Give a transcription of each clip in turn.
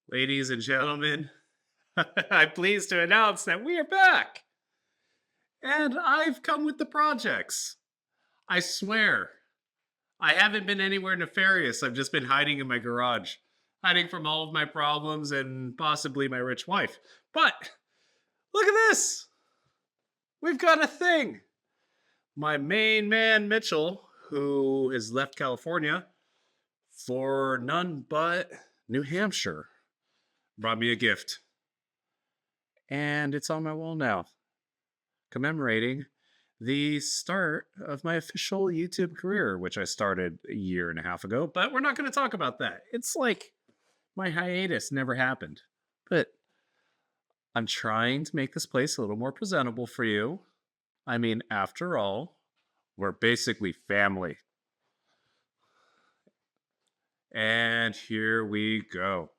Ladies and gentlemen, I'm pleased to announce that we are back. And I've come with the projects. I swear, I haven't been anywhere nefarious. I've just been hiding in my garage, hiding from all of my problems and possibly my rich wife. But look at this. We've got a thing. My main man, Mitchell, who has left California for none but New Hampshire, brought me a gift. And it's on my wall now, commemorating the start of my official YouTube career, which I started a year and a half ago. But we're not going to talk about that. It's like my hiatus never happened. But I'm trying to make this place a little more presentable for you. I mean, after all, we're basically family. And here we go.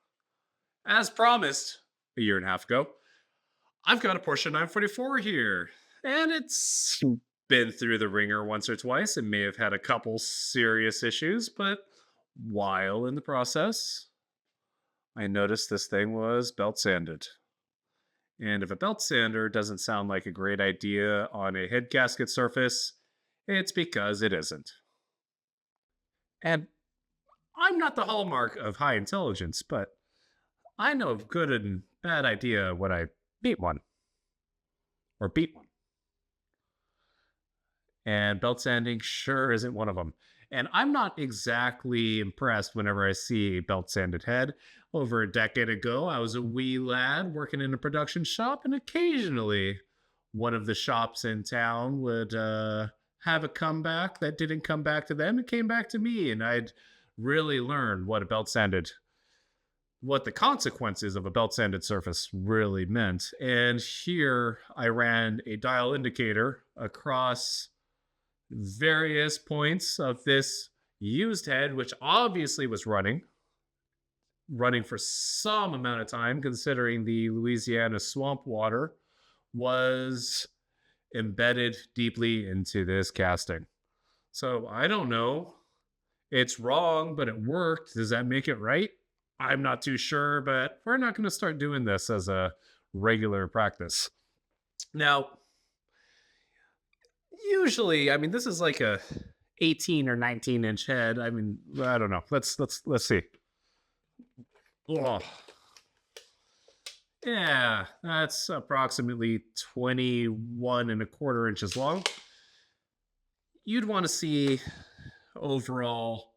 As promised a year and a half ago, I've got a Porsche 944 here, and it's been through the ringer once or twice. It may have had a couple serious issues, but while in the process, I noticed this thing was belt sanded. And if a belt sander doesn't sound like a great idea on a head gasket surface, it's because it isn't. And I'm not the hallmark of high intelligence, but I know of good and bad idea when I meet one. Or beat one. And belt sanding sure isn't one of them. And I'm not exactly impressed whenever I see a belt sanded head. Over a decade ago, I was a wee lad working in a production shop, and occasionally one of the shops in town would have a comeback that didn't come back to them. It came back to me, and I'd really learned what the consequences of a belt sanded surface really meant. And here I ran a dial indicator across various points of this used head, which obviously was running for some amount of time, considering the Louisiana swamp water was embedded deeply into this casting. So I don't know. It's wrong, but it worked. Does that make it right? I'm not too sure, but we're not going to start doing this as a regular practice. Now, usually, I mean, this is like a 18 or 19-inch head. I mean, I don't know. Let's see. Oh. Yeah, that's approximately 21 and a quarter inches long. You'd want to see overall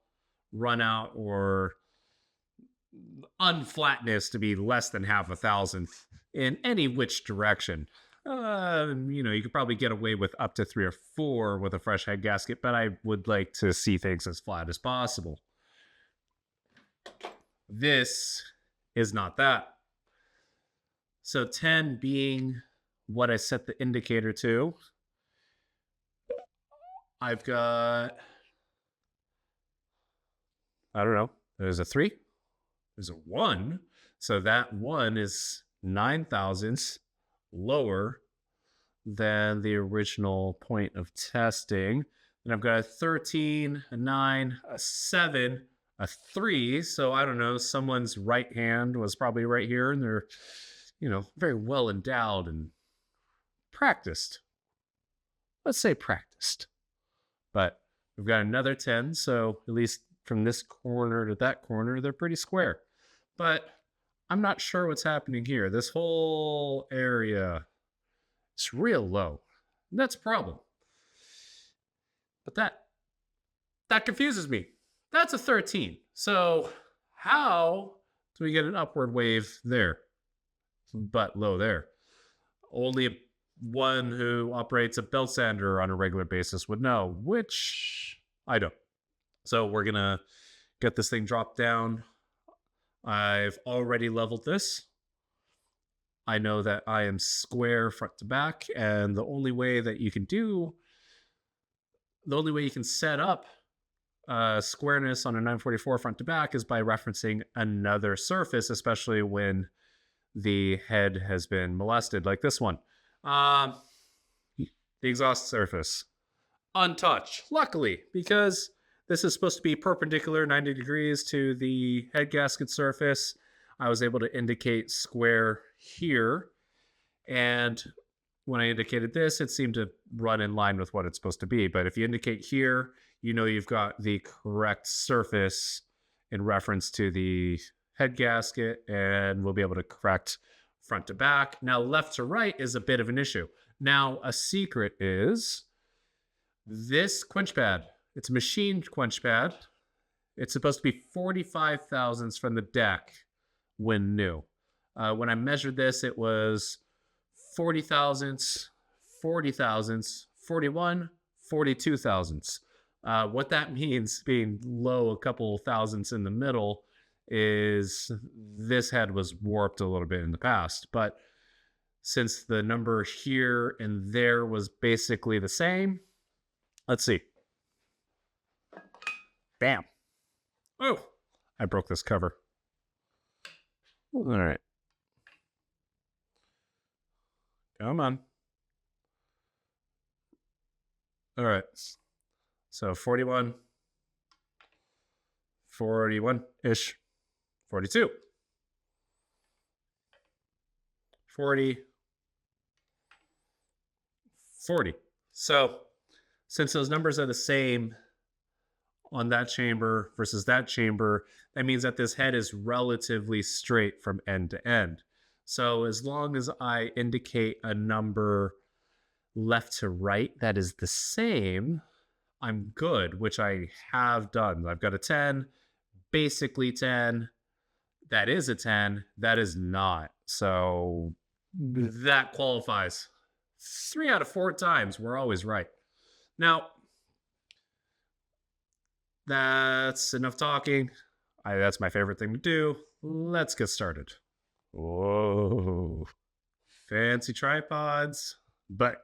run out or unflatness to be less than half a thousandth in any which direction. You could probably get away with up to 3 or 4 with a fresh head gasket, but I would like to see things as flat as possible. This is not that. So 10 being what I set the indicator to, I've got, I don't know, there's a 3, there's a 1. So that 1 is 9 thousandths lower than the original point of testing. And I've got a 13, a 9, a 7, a 3. So I don't know, someone's right hand was probably right here, and they're, very well endowed and practiced. Let's say practiced. But we've got another 10, so at least from this corner to that corner, they're pretty square. But I'm not sure what's happening here. This whole area is real low. And that's a problem. But that confuses me. That's a 13. So how do we get an upward wave there, but low there? Only one who operates a belt sander on a regular basis would know, which I don't. So we're going to get this thing dropped down. I've already leveled this. I know that I am square front to back, and the only way you can set up squareness on a 944 front to back is by referencing another surface, especially when the head has been molested, like this one. The exhaust surface, untouched, luckily, because this is supposed to be perpendicular 90 degrees to the head gasket surface. I was able to indicate square here. And when I indicated this, it seemed to run in line with what it's supposed to be. But if you indicate here, you know you've got the correct surface in reference to the head gasket, and we'll be able to correct front to back. Now, left to right is a bit of an issue. Now, a secret is this quench pad. It's a machined quench pad. It's supposed to be 45 thousandths from the deck when new. When I measured this, it was 40 thousandths, 40 thousandths, 41, 42 thousandths. What that means, being low a couple thousandths in the middle, is this head was warped a little bit in the past. But since the number here and there was basically the same, let's see. Bam. Oh, I broke this cover. All right. Come on. All right. So 41, 41-ish, 42, 40, 40. So since those numbers are the same on that chamber versus that chamber, that means that this head is relatively straight from end to end. So as long as I indicate a number left to right that is the same, I'm good, which I have done. I've got a 10, basically 10. That is a 10. That is not. So that qualifies. 3 out of 4 times, we're always right. Now, that's enough talking. That's my favorite thing to do. Let's get started. Whoa. Fancy tripods, but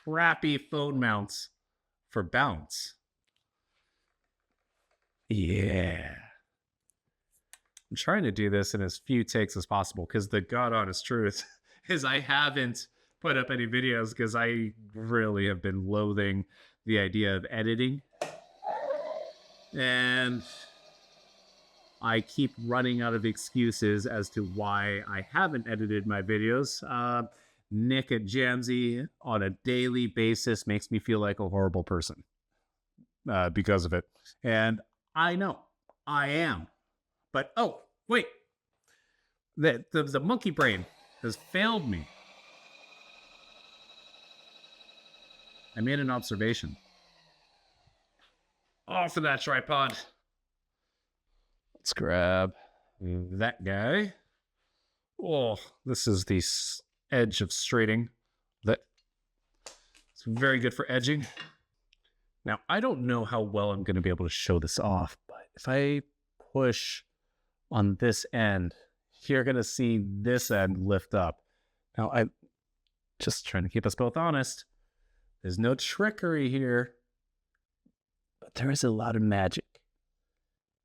crappy phone mounts for bounce. Yeah. I'm trying to do this in as few takes as possible because the God honest truth is I haven't put up any videos because I really have been loathing the idea of editing. And I keep running out of excuses as to why I haven't edited my videos. Nick at Jamsey on a daily basis makes me feel like a horrible person because of it. And I know I am. But, oh, wait. The monkey brain has failed me. I made an observation. Off of that tripod. Let's grab that guy. Oh, this is the edge of straighting. It's very good for edging. Now, I don't know how well I'm going to be able to show this off, but if I push on this end, you're going to see this end lift up. Now, I'm just trying to keep us both honest. There's no trickery here, but there is a lot of magic.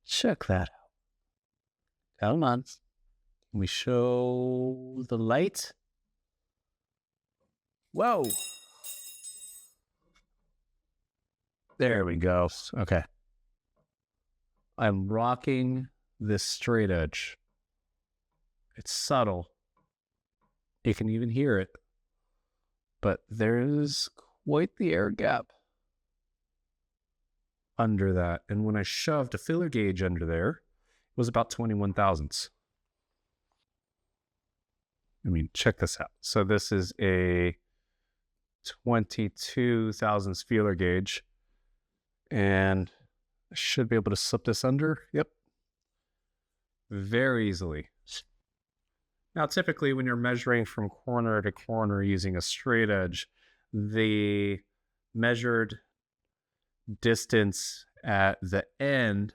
Check that out. Come on. Can we show the light? Whoa. There we go. Okay. I'm rocking this straight edge. It's subtle. You can even hear it. But there's quite the air gap under that. And when I shoved a filler gauge under there, it was about 21 thousandths. I mean, check this out. So this is a 22 thousandths feeler gauge. And I should be able to slip this under. Yep. Very easily. Now, typically when you're measuring from corner to corner using a straight edge, the measured distance at the end,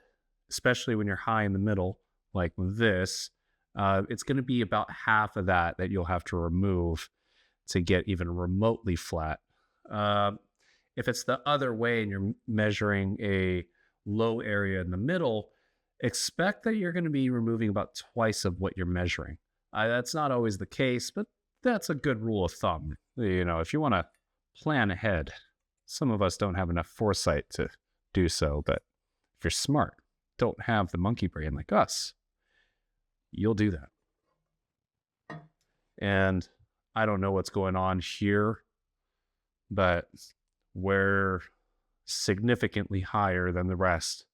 especially when you're high in the middle, like this, it's going to be about half of that you'll have to remove to get even remotely flat. If it's the other way and you're measuring a low area in the middle, expect that you're going to be removing about twice of what you're measuring. That's not always the case, but that's a good rule of thumb. You know, if you want to plan ahead, some of us don't have enough foresight to do so, but if you're smart, don't have the monkey brain like us, you'll do that. And I don't know what's going on here, but we're significantly higher than the rest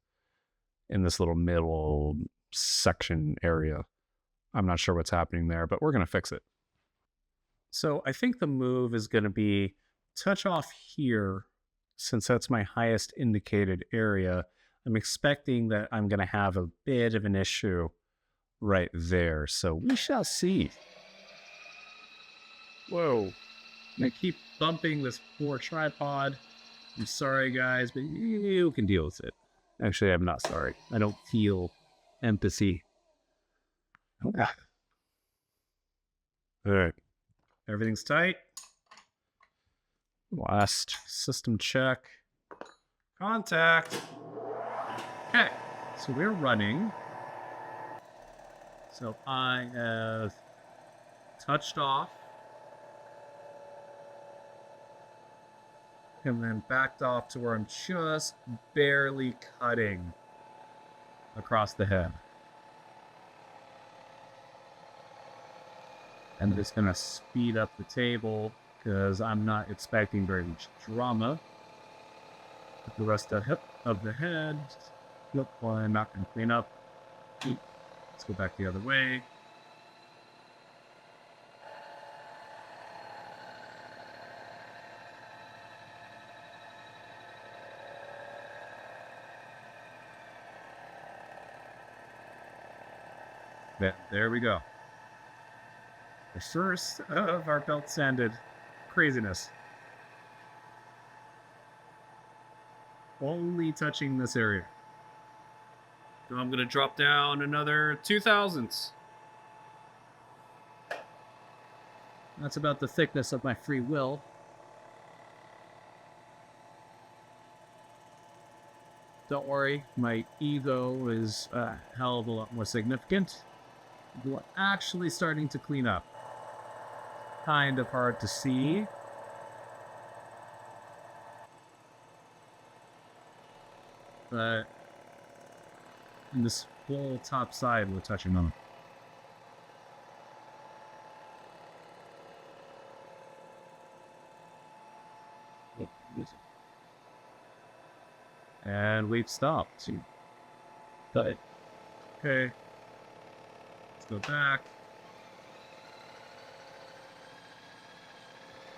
in this little middle section area. I'm not sure what's happening there, but we're going to fix it. So I think the move is going to be touch off here, since that's my highest indicated area. I'm expecting that I'm going to have a bit of an issue right there. So we shall see. Whoa. I keep bumping this poor tripod. I'm sorry, guys, but you can deal with it. Actually, I'm not sorry. I don't feel empathy. All right. Everything's tight. Last system check. Contact. Okay. So we're running. So I have touched off. And then backed off to where I'm just barely cutting across the head. And I'm just going to speed up the table because I'm not expecting very much drama. With the rest of the head. Nope, well, I'm not going to clean up. Let's go back the other way. There we go. The first of our belt sanded craziness. Only touching this area. So I'm going to drop down another 2 thousandths. That's about the thickness of my free will. Don't worry, my ego is a hell of a lot more significant. We're actually starting to clean up. Kind of hard to see. But in this whole top side, we're touching on it. And we've stopped. But okay. Let's go back.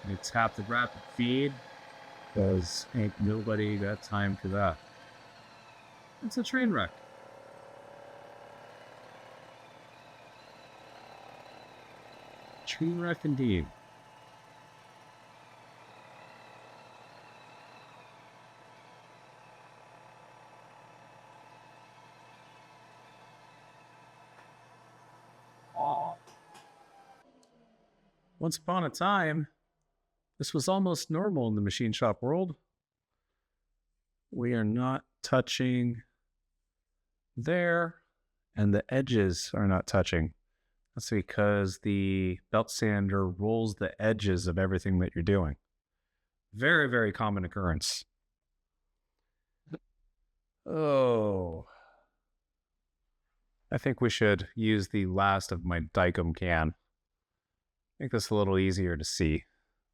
And tap the rapid feed, because ain't nobody got time for that. It's a train wreck. Train wreck indeed. Once upon a time, this was almost normal in the machine shop world. We are not touching there, and the edges are not touching. That's because the belt sander rolls the edges of everything that you're doing. Very, very common occurrence. Oh. I think we should use the last of my Dicom can. Make this a little easier to see.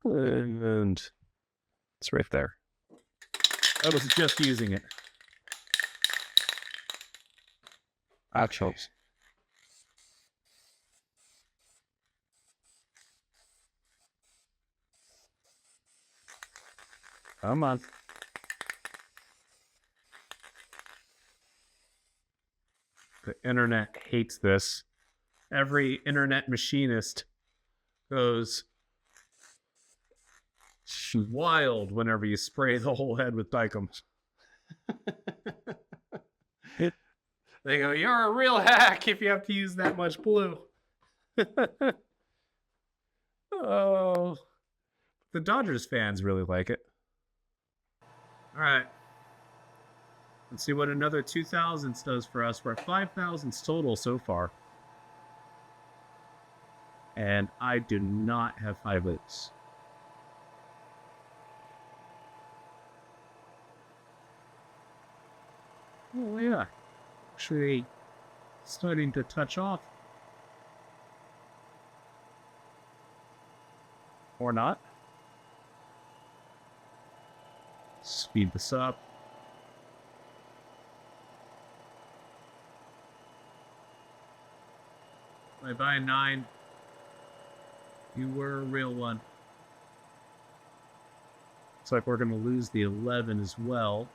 And it's right there. I was just using it. Actually. Come on. The internet hates this. Every internet machinist goes wild whenever you spray the whole head with Dicom. They go, you're a real hack if you have to use that much blue. Oh, the Dodgers fans really like it. All right. Let's see what another 2 thousandths does for us. We're at 5 thousandths total so far. And I do not have 5 boots. Oh yeah, actually starting to touch off or not. Speed this up. Bye-bye, 9. You were a real one. Looks like we're going to lose the 11 as well.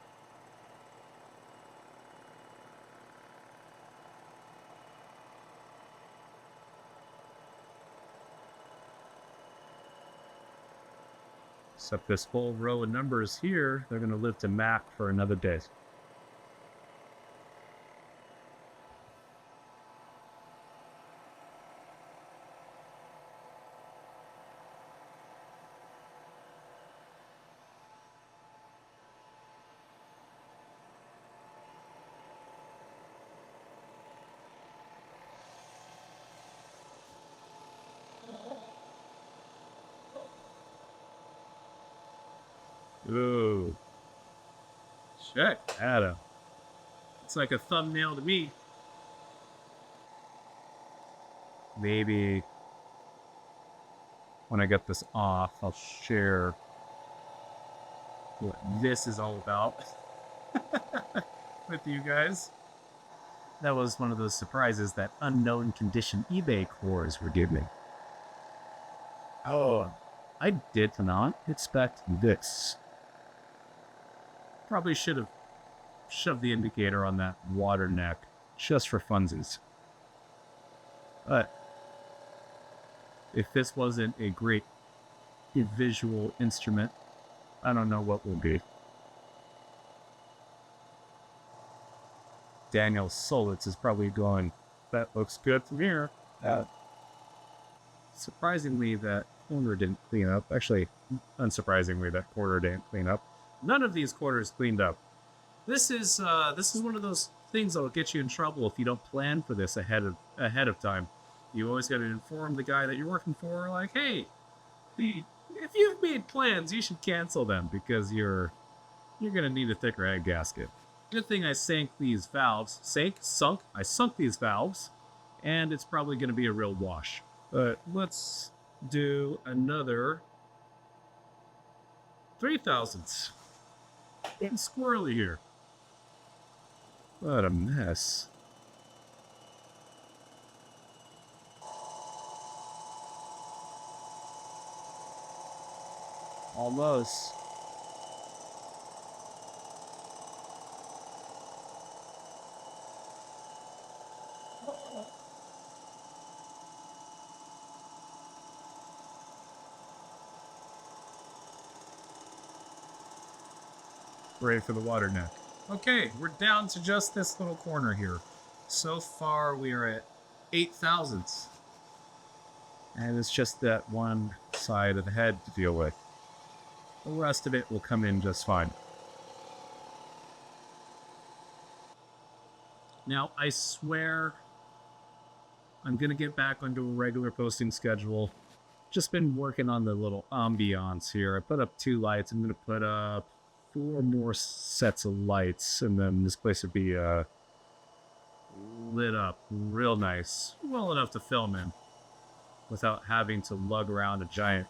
Except this whole row of numbers here, they're going to live to Mac for another day. Ooh. Check that out. It's like a thumbnail to me. Maybe when I get this off, I'll share what this is all about with you guys. That was one of those surprises that unknown condition eBay cores were giving. Oh, I did not expect this. Probably should have shoved the indicator on that water neck just for funsies. But if this wasn't a great visual instrument, I don't know what will be. Daniel Solitz is probably going, that looks good from here. Surprisingly, that corner didn't clean up. Actually, unsurprisingly, that corner didn't clean up. None of these corners cleaned up. This is one of those things that will get you in trouble if you don't plan for this ahead of time. You always got to inform the guy that you're working for, like, hey, if you've made plans, you should cancel them because you're gonna need a thicker head gasket. Good thing I sank these valves. I sunk these valves, and it's probably gonna be a real wash. But let's do another 3,000ths. Getting squirrely here. What a mess. Almost. Ready for the water neck. Okay, we're down to just this little corner here. So far, we are at 8,000ths. And it's just that one side of the head to deal with. The rest of it will come in just fine. Now, I swear I'm going to get back onto a regular posting schedule. Just been working on the little ambiance here. I put up 2 lights. I'm going to put up 4 more sets of lights, and then this place would be lit up real nice, well enough to film in without having to lug around a giant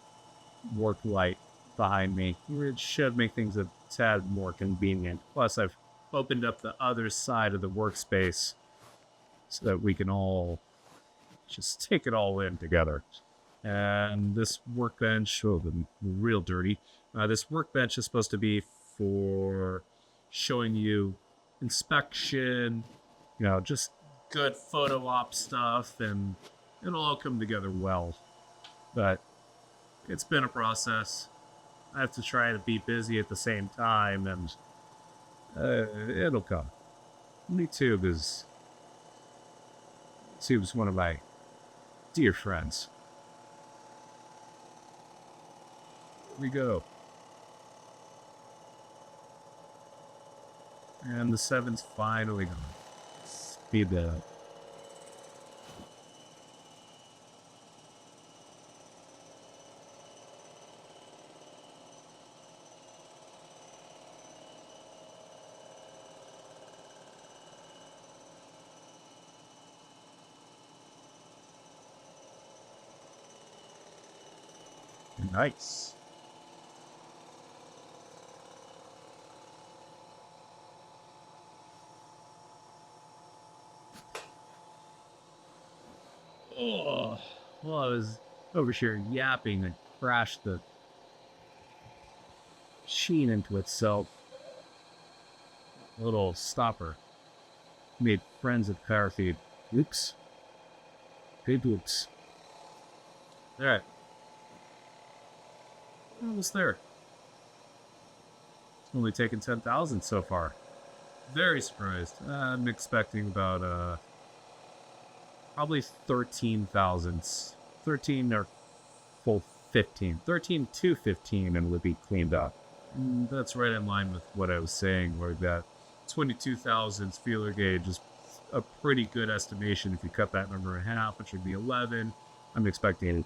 work light behind me. It should make things a tad more convenient. Plus, I've opened up the other side of the workspace so that we can all just take it all in together. And this workbench, oh, the real dirty. This workbench is supposed to be for showing you inspection, just good photo op stuff, and it'll all come together well. But it's been a process. I have to try to be busy at the same time, and it'll come. YouTube is one of my dear friends. Here we go. And the 7's finally gone. Speed that up. Nice. Oh, well, I was over here yapping and crashed the machine into itself. A little stopper. Made friends with power feed. Oops. Big oops. Alright. Almost there. It's only taken 10,000 so far. Very surprised. I'm expecting about probably 13,000. 13 or full 15. 13 to 15 and would be cleaned up. That's right in line with what I was saying, where that 22,000 feeler gauge is a pretty good estimation if you cut that number in half, which would be 11. I'm expecting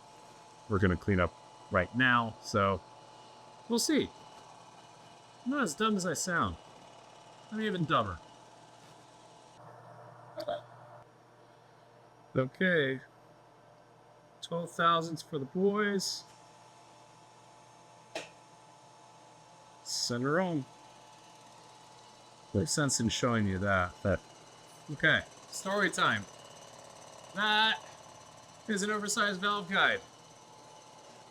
we're going to clean up right now, so we'll see. I'm not as dumb as I sound. I'm even dumber. Okay. 12,000 for the boys. Send her home. No sense in showing you that. Okay, story time. That is an oversized valve guide.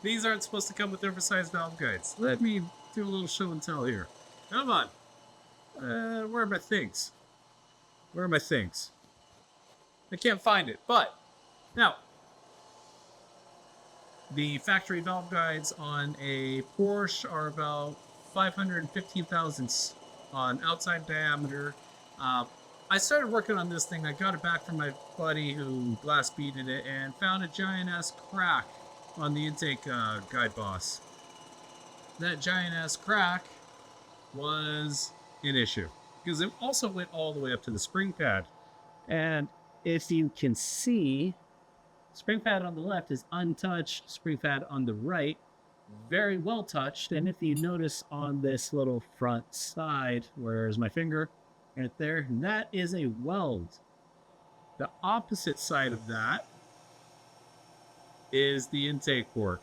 These aren't supposed to come with oversized valve guides. Let me do a little show and tell here. Come on. Where are my things? Where are my things? I can't find it, but now the factory valve guides on a Porsche are about 515 thousandths on outside diameter. I started working on this thing. I got it back from my buddy who glass beaded it and found a giant ass crack on the intake guide boss. That giant ass crack was an issue because it also went all the way up to the spring pad. And if you can see, spring pad on the left is untouched, spring pad on the right very well touched. And if you notice on this little front side, where's my finger? Right there, that is a weld. The opposite side of that is the intake port.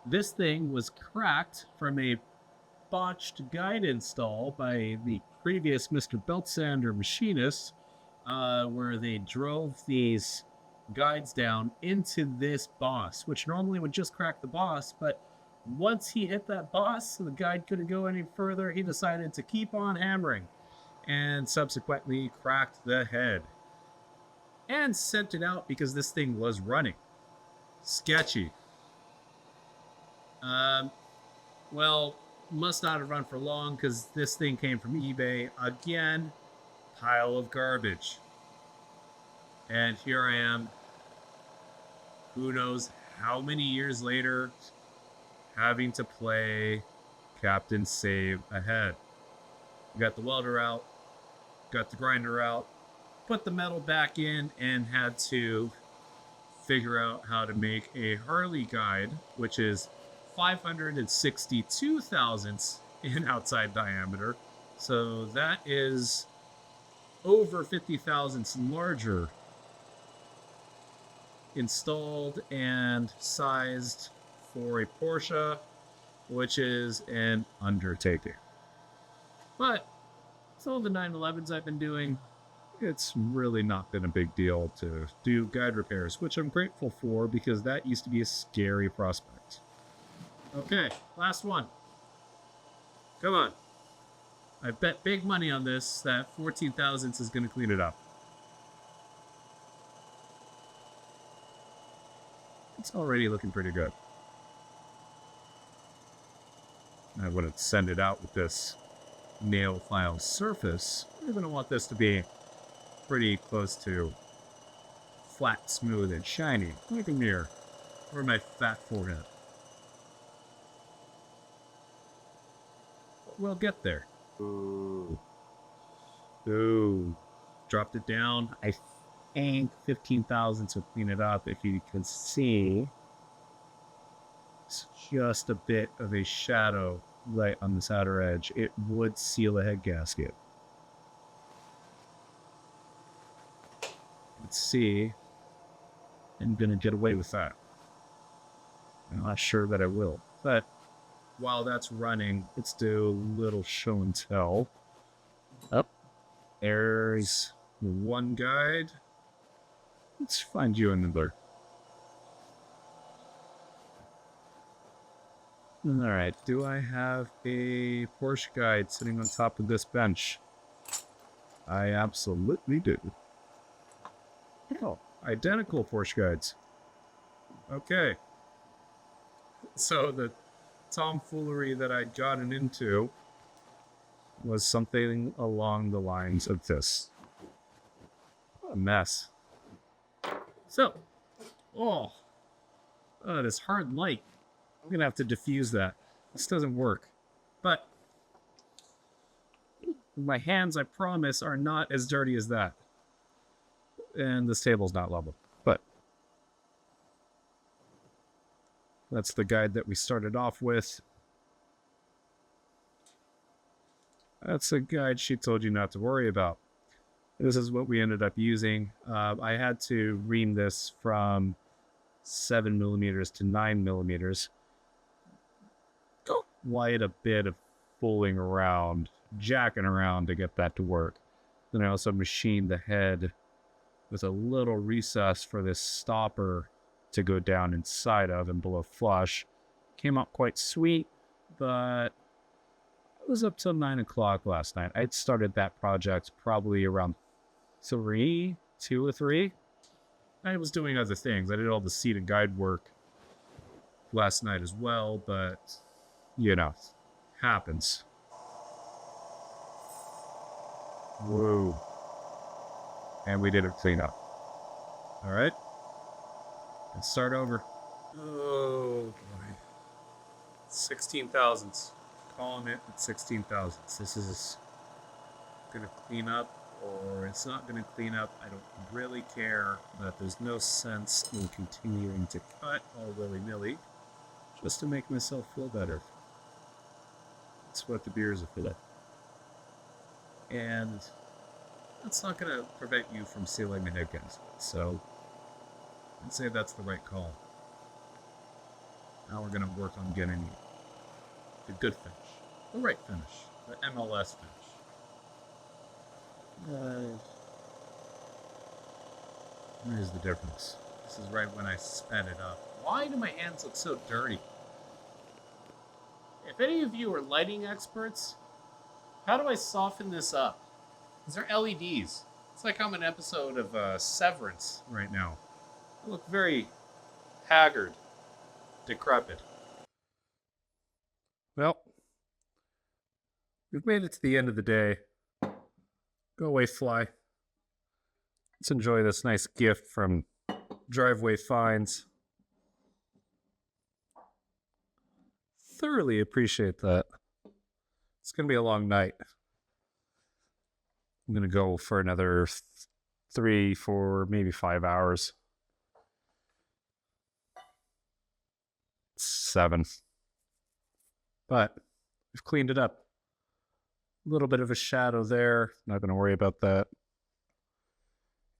This thing was cracked from a botched guide install by the previous Mr. Beltsander machinist, where they drove these guides down into this boss, which normally would just crack the boss, but once he hit that boss, the guide couldn't go any further. He decided to keep on hammering and subsequently cracked the head and sent it out because this thing was running. Sketchy. Well, must not have run for long because this thing came from eBay. Again, pile of garbage. And here I am, who knows how many years later, having to play Captain Save Ahead. Got the welder out, got the grinder out, put the metal back in, and had to figure out how to make a Harley guide, which is 562 thousandths in outside diameter. So that is over 50 thousandths larger, installed and sized for a Porsche, which is an undertaking. But with all the 911s I've been doing, it's really not been a big deal to do guide repairs, which I'm grateful for because that used to be a scary prospect. Okay, last one. Come on. I bet big money on this that 14 thousandths is going to clean it up. It's already looking pretty good. I wouldn't send it out with this nail file surface. We're going to want this to be pretty close to flat, smooth, and shiny, like a mirror, or my fat forehead. But we'll get there. Ooh. Ooh. Dropped it down. I think 15 thousandths would clean it up. If you can see, it's just a bit of a shadow right on this outer edge. It would seal the head gasket. Let's see. I'm gonna get away with that. I'm not sure that I will. But while that's running, let's do a little show and tell. Up. There's one guide. Let's find you another. Alright, do I have a Porsche guide sitting on top of this bench? I absolutely do. Oh, identical Porsche guides. Okay. So the tomfoolery that I'd gotten into was something along the lines of this. What a mess. So, this hard light. I'm gonna have to diffuse that. This doesn't work. But my hands, I promise, are not as dirty as that. And this table's not level. But that's the guide that we started off with. That's a guide she told you not to worry about. This is what we ended up using. I had to ream this from 7mm to 9mm. Quite a bit of fooling around, jacking around to get that to work. Then I also machined the head with a little recess for this stopper to go down inside of and blow flush. Came out quite sweet, but it was up till 9 o'clock last night. I'd started that project probably around 2 or 3. I was doing other things. I did all the seat and guide work last night as well, but, you know, happens. Whoa. And we did a cleanup. All right. Let's start over. Oh, boy. 16 thousandths. Calling it at 16 thousandths. This is going to clean up, or it's not going to clean up. I don't really care, but there's no sense in continuing to cut all willy-nilly just to make myself feel better. That's what the beers are for. And that's not going to prevent you from sealing the head gasket. So I'd say that's the right call. Now we're going to work on getting the good finish. The right finish. The MLS finish. Here's the difference. This is right when I sped it up. Why do my hands look so dirty? If any of you are lighting experts, how do I soften this up? These are LEDs. It's like I'm an episode of Severance right now. I look very haggard, decrepit. Well, we've made it to the end of the day. Go away, fly. Let's enjoy this nice gift from Driveway Finds. Thoroughly appreciate that. It's going to be a long night. I'm going to go for another 3, 4, maybe 5 hours. 7. But we've cleaned it up. A little bit of a shadow there. Not going to worry about that.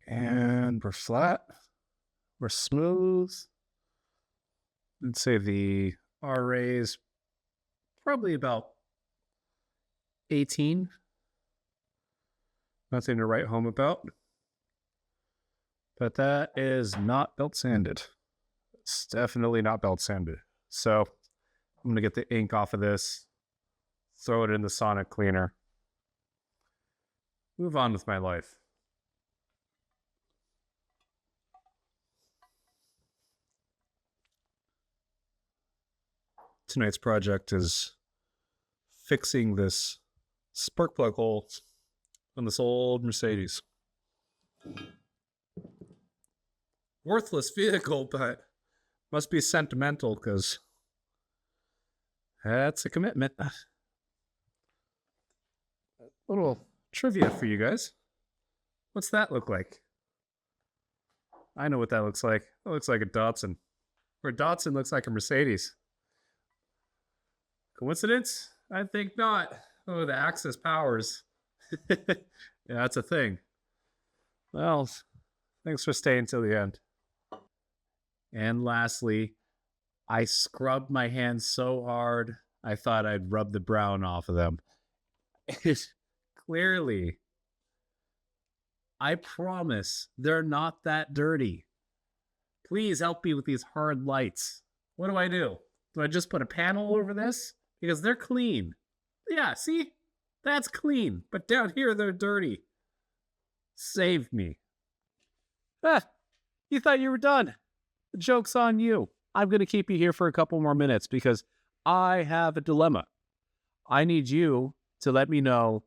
And we're flat. We're smooth. I'd say the RA is probably about 18. Nothing to write home about. But that is not belt sanded. It's definitely not belt sanded. So I'm going to get the ink off of this, throw it in the sonic cleaner, move on with my life. Tonight's project is fixing this spark plug hole on this old Mercedes. Worthless vehicle, but must be sentimental because that's a commitment. A little trivia for you guys. What's that look like? I know what that looks like. It looks like a Datsun. Or a Datsun looks like a Mercedes. Coincidence? I think not. Oh, the Axis powers. Yeah, that's a thing. Well, thanks for staying till the end. And lastly, I scrubbed my hands so hard, I thought I'd rub the brown off of them. It, clearly, I promise they're not that dirty. Please help me with these hard lights. What do I do? Do I just put a panel over this? Because they're clean. Yeah, see? That's clean. But down here, they're dirty. Save me. Ah, you thought you were done. The joke's on you. I'm going to keep you here for a couple more minutes because I have a dilemma. I need you to let me know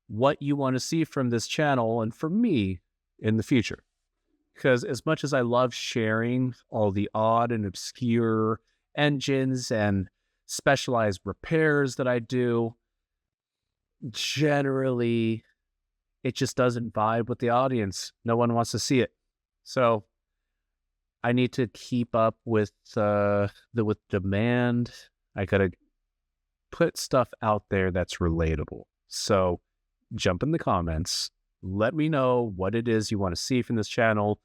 what you want to see from this channel and from me in the future. Because as much as I love sharing all the odd and obscure engines and specialized repairs that I do, generally, it just doesn't vibe with the audience. No one wants to see it. So I need to keep up with with demand. I gotta put stuff out there that's relatable. So jump in the comments. Let me know what it is you want to see from this channel.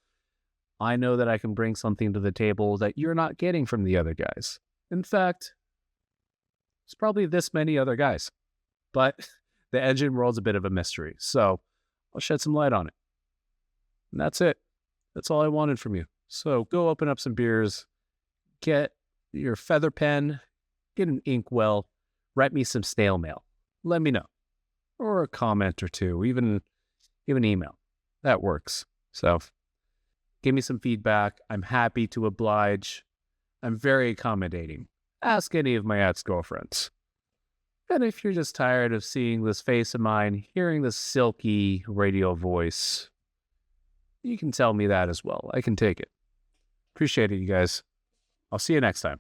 I know that I can bring something to the table that you're not getting from the other guys. In fact, it's probably this many other guys. But the engine world's a bit of a mystery. So I'll shed some light on it. And that's it. That's all I wanted from you. So go open up some beers, get your feather pen, get an inkwell, write me some snail mail. Let me know. Or a comment or two, even email. That works. So give me some feedback. I'm happy to oblige. I'm very accommodating. Ask any of my ex-girlfriends. And if you're just tired of seeing this face of mine, hearing this silky radio voice, you can tell me that as well. I can take it. Appreciate it, you guys. I'll see you next time.